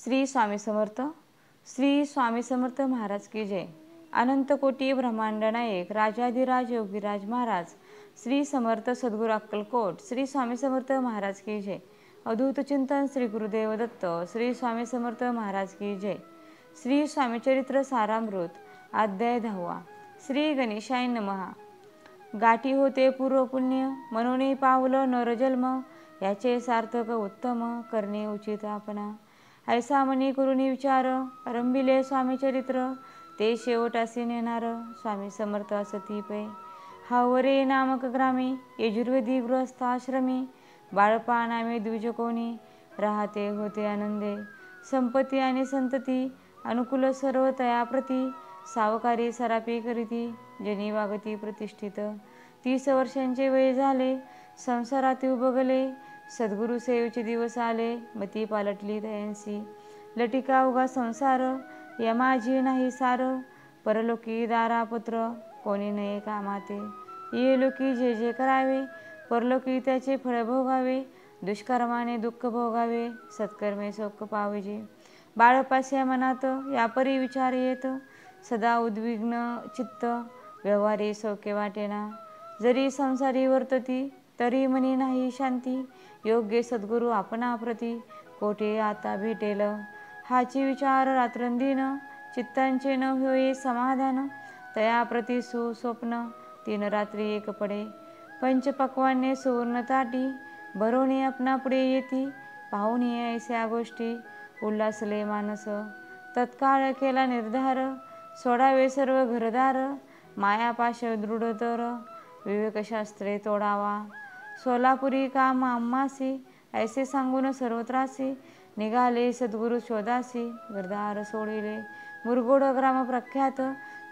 श्री स्वामी समर्थ. श्री स्वामी समर्थ महाराज की जय. अनंत कोटी ब्रह्मांड नायक राजाधिराज योगीराज महाराज श्री समर्थ सद्गुरू अक्कलकोट श्री स्वामी समर्थ महाराज की जय. अद्भुत चिंतन श्री गुरुदेव दत्त श्री स्वामी समर्थ महाराज की जय. श्री स्वामी चरित्र सारामृत अध्याय 10. श्री गणेशाय नमः. गाठी होते पूर्व पुण्य म्हणून पावलं नरजन्म, याचे सार्थक उत्तम करणे उचित आपणा. ऐसा मनी करुणी विचार आरंभिले स्वामी चरित्र, ते शेवटासी नेणार स्वामी समर्थ असती पै. हावरे नामक ग्रामी यजुर्वेदी गृहस्थाश्रमी, बाळपा नामे द्विज कोणी राहते होते आनंदे. संपत्ती आणि संतती अनुकूल सर्व तयाप्रती, सावकारी सरापी करीती जनी वागती प्रतिष्ठित. 30 वर्षांचे वय झाले संसारात उबगले, सद्गुरु सेवेचे दिवस आले मती पालटली दयांसी. लटिका उगा संसार यमाजी नाही सार, परलोकी दारापुत्र कोणी नये कामाते. ये लोकी जे जे करावे परलोकी त्याचे फळ भोगावे, दुष्कर्माने दुःख भोगावे सत्कर्मे सुख पावजे. बाळपास्या मनात यापरी विचार येत, सदा उद्विग्न चित्त व्यवहारी सौख्य वाटेना. जरी संसारी वर्तती तरी मनी नाही शांती, योग्य सद्गुरु आपणाप्रती कोठे आता भेटेल. हाची विचार रात्रंदिन चित्तांचे न होय समाधान, तयाप्रती सुस्वप्न 3 रात्री एक पडे. पंचपक्वान्ने सुवर्ण ताटी भरोणी आपणा पुढे येती, पाहून ऐस्या गोष्टी उल्हासले मानस. तत्काळ केला निर्धार सोडावे सर्व घरदार, मायापाश दृढतर विवेकशास्त्रे तोडावा. सोलापुरी काम आम्हासी ऐसे सांगून सर्वत्रासी, निघाले सद्गुरु शोधासी घरदार सोडिले. मुरगोड ग्राम प्रख्यात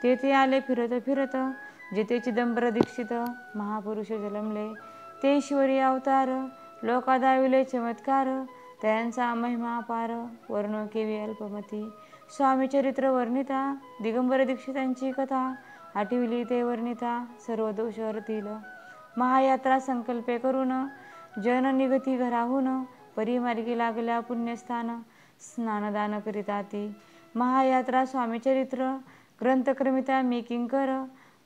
तेथे आले फिरत फिरत, जिथे चिदंबर दीक्षित महापुरुष जन्मले. ते ईश्वरी अवतार लोका दाविले चमत्कार, त्यांचा महिमा पार वर्णो केवी अल्पमती. स्वामी चरित्र वर्णिता दिगंबर दीक्षितांची कथा, आठविली ते वर्णिता सर्व दोष हरतील. महायात्रा संकल्पे करून जन निगती घराहून, परिमार्गी लागल्या पुण्यस्थान स्नानदान करिता ती. महायात्रा स्वामी चरित्र ग्रंथक्रमिता मी किंकर,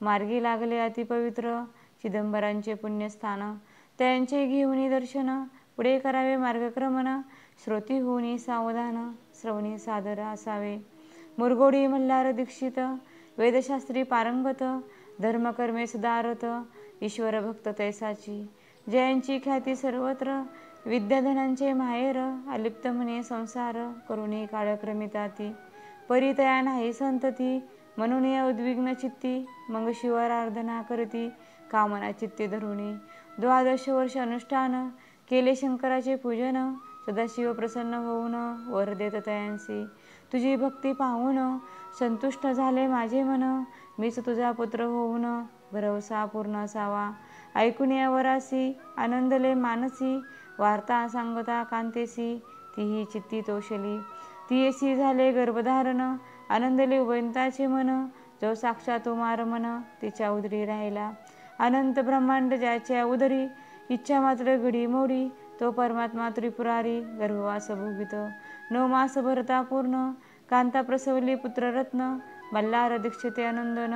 मार्गी लागले अतिपवित्र चिदंबरांचे पुण्यस्थान. त्यांचे घेऊनी दर्शन पुढे करावे मार्गक्रमण, श्रोती होऊनी सावधान श्रवणी सादर असावे. मुरगोडी मल्हार दीक्षित वेदशास्त्री पारंगत, धर्मकर्मे सुधारत ईश्वर भक्त तैसाची. जयांची ख्याती सर्वत्र विद्याधनांचे माहेर, अलिप्त म्हणे संसार करुणी काळक्रमिता ती. परितया नाही संतती म्हणून उद्विग्न चित्ती, मग शिवाराधना करती कामना चित्ती धरुणी. 12 वर्ष अनुष्ठान केले शंकराचे पूजन, सदाशिव प्रसन्न होऊन वर देत तयांसी. तुझी भक्ती पाहून संतुष्ट झाले माझे मन, मीच तुझा पुत्र होऊन भरवसा पूर्ण असावा. ऐकून या वरासी आनंदले मानसी, वार्ता सांगता कांतेसी तीही चित्ती तोषली. तियेसी झाले गर्भधारण आनंदले उभयंताचे मन, जो साक्षात उमार मन तिच्या उदरी राहिला. अनंत ब्रह्मांड ज्याच्या उदरी, इच्छा मात्र घडी मोडी तो परमात्मा त्रिपुरारी गर्भवास भोगित. 9 मास भरता पूर्ण कांता प्रसवली पुत्ररत्न, मल्हार दीक्षिते आनंदन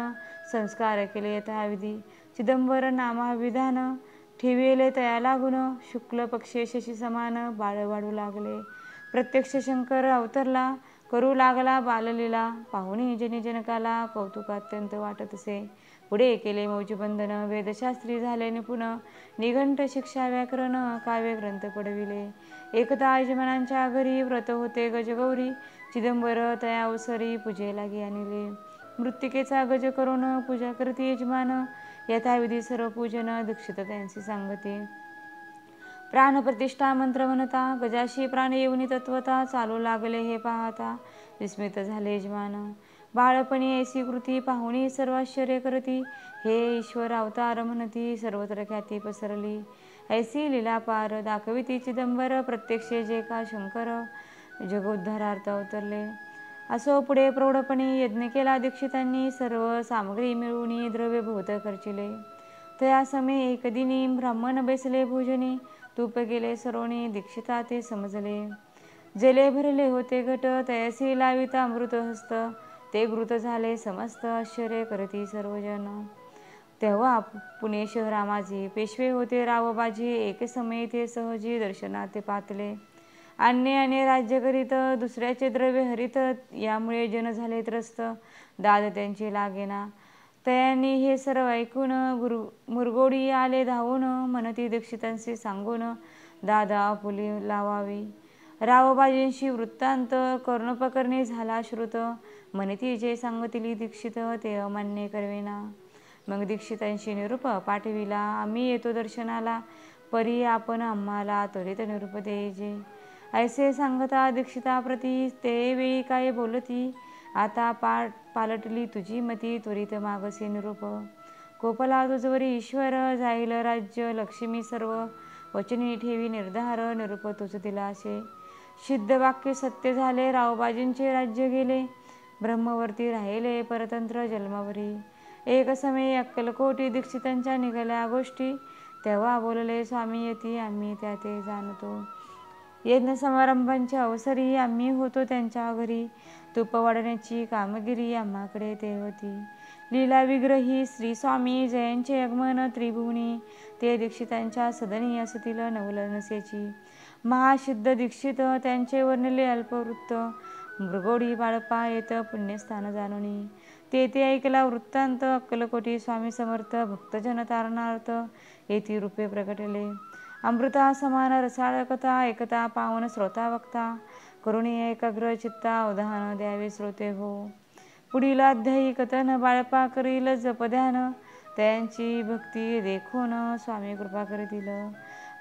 संस्कार केले यथाविधी. चिदंबर नामाविधान ठेविले तया लागून, शुक्ल पक्षे शशी समान बाळ वाढू लागले. प्रत्यक्ष शंकर अवतरला करू लागला बाललीला, पाहुणी जनी जनकाला कौतुक अत्यंत वाटतसे. पुढे केले मौजबंधन वेदशास्त्री झाले निपुण, निघंट शिक्षा व्याकरण काव्य ग्रंथ पडविले. एकता यजमानांच्या घरी व्रत होते गजगौरी, चिदंबर तया अवसरी पूजे लागी आणले. मृत्तिकेचा गज करून पूजा करती यजमान, यथाविधी सर्व पूजन दीक्षित त्यांची सांगते. प्राणप्रतिष्ठा मंत्र म्हणता गजाशी प्राण येऊनी तत्वता, चालू लागले हे पाहता विस्मित झाले यजमान. बाळपणी ऐसी कृती पाहुणी सर्व आश्चर्य करती, हे ईश्वर अवतार म्हणती सर्वत्र ख्याती पसरली. ऐसी लीला पार दाखविती चिदंबर, प्रत्यक्ष जे का शंकर जगोद्धारार्थ अवतरले. असो पुढे प्रौढपणी यज्ञ केला दीक्षितांनी, सर्व सामग्री मिळवून द्रव्य बहुत खर्चिले. तया समय एक दिनी ब्राह्मण बैसले भोजनी, तूप गेले सरोणी दीक्षिता ते समजले. जले भरले होते घट, तयसी लाविता अमृत हस्त, ते घृत झाले समस्त, आश्चर्य करती सर्वजन. तेव्हा पुणे शहरा माझे, पेशवे होते रावबाजी, एक समय ते सहजी दर्शनात ते पातले. अन्य राज्य करीत, दुसऱ्याचे द्रव्य हरित, यामुळे जन झाले त्रस्त, दाद त्यांचे लागेना. तयांनी हे सर्व ऐकून मुरगोडी आले धावून, म्हणती दीक्षितांशी सांगून, दादा आपुली लावावी. रावबाजींशी वृत्तांत कर्णोपकर्णी झाला श्रुत, म्हणती जे सांगतील दीक्षित ते अमान्य करवेना. मग दीक्षितांशी निरूप पाठविला, आम्ही येतो दर्शनाला, परी आपण आम्हाला त्वरित निरूप देजे. ऐसे सांगता दीक्षिताप्रती ते वेळी काय बोलती, आता पालटली तुझी मती, त्वरित मागसे निरूप. कोपला तुझवरी ईश्वर, जाईल राज्य लक्ष्मी सर्व, वचनी ठेवी निर्धार, निरूप तुझ दिलासे. सिद्ध वाक्य सत्य झाले, रावबाजींचे राज्य गेले, ब्रह्मवर्ती राहिले परतंत्र जन्मवरी. एक समय अक्कलकोटी दीक्षितांच्या निघाल्या गोष्टी, तेव्हा बोलले स्वामी यती आम्ही त्या ते जाणतो. यज्ञ समारंभांच्या अवसरी आम्ही होतो त्यांच्या घरी, तूप वाढण्याची कामगिरी आम्हाकडे ते होती. लीला विग्रही श्री स्वामी जयांचे आगमन त्रिभुवनी, ते दीक्षितांच्या सदनी असतील नवलनसेची. महासिद्ध दीक्षित त्यांचे वर्णले अल्पवृत्त, मृगोडी बाळपा येत पुण्यस्थान जाणुनी. ते ऐकला वृत्तांत अक्कलकोटी स्वामी समर्थ, भक्तजन तारणार्थ येती रूपे प्रकटले. अमृता समान रसाळ कथा ऐकता पावन श्रोता वक्ता, करुणी एकाग्र चित्ता उदाहरण द्यावे श्रोते हो. पुढील अध्यायी कथन बाळपा करील जपध्यान, त्यांची भक्ती देखून स्वामी कृपा करतील.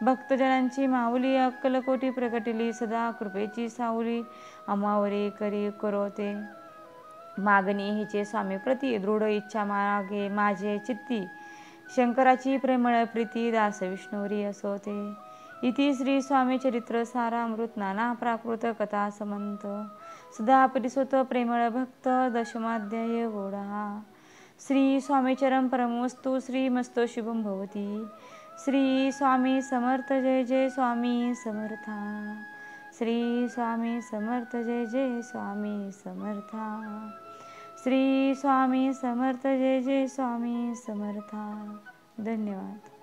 भक्तजनांची माऊली अक्कलकोटी प्रकटली, सदा कृपेची सावली अमावरी करोते. मागणी हिचे स्वामी प्रती, दृढ इच्छा मागे माझे चित्ती, शंकराची प्रेमळ प्रीती दास विष्णुरी असोते. इति श्री स्वामी चरित्र सारामृत नाना प्राकृत कथा समंत, सदा परिसोत प्रेमळ भक्त, दशमाध्याय गोडा. श्री स्वामीचरण परमवस्तु, श्रीमस्तो शुभम भवती. श्री स्वामी समर्थ, जय जय स्वामी समर्था. श्री स्वामी समर्थ, जय जय स्वामी समर्था. श्री स्वामी समर्थ, जय जय स्वामी समर्था. धन्यवाद.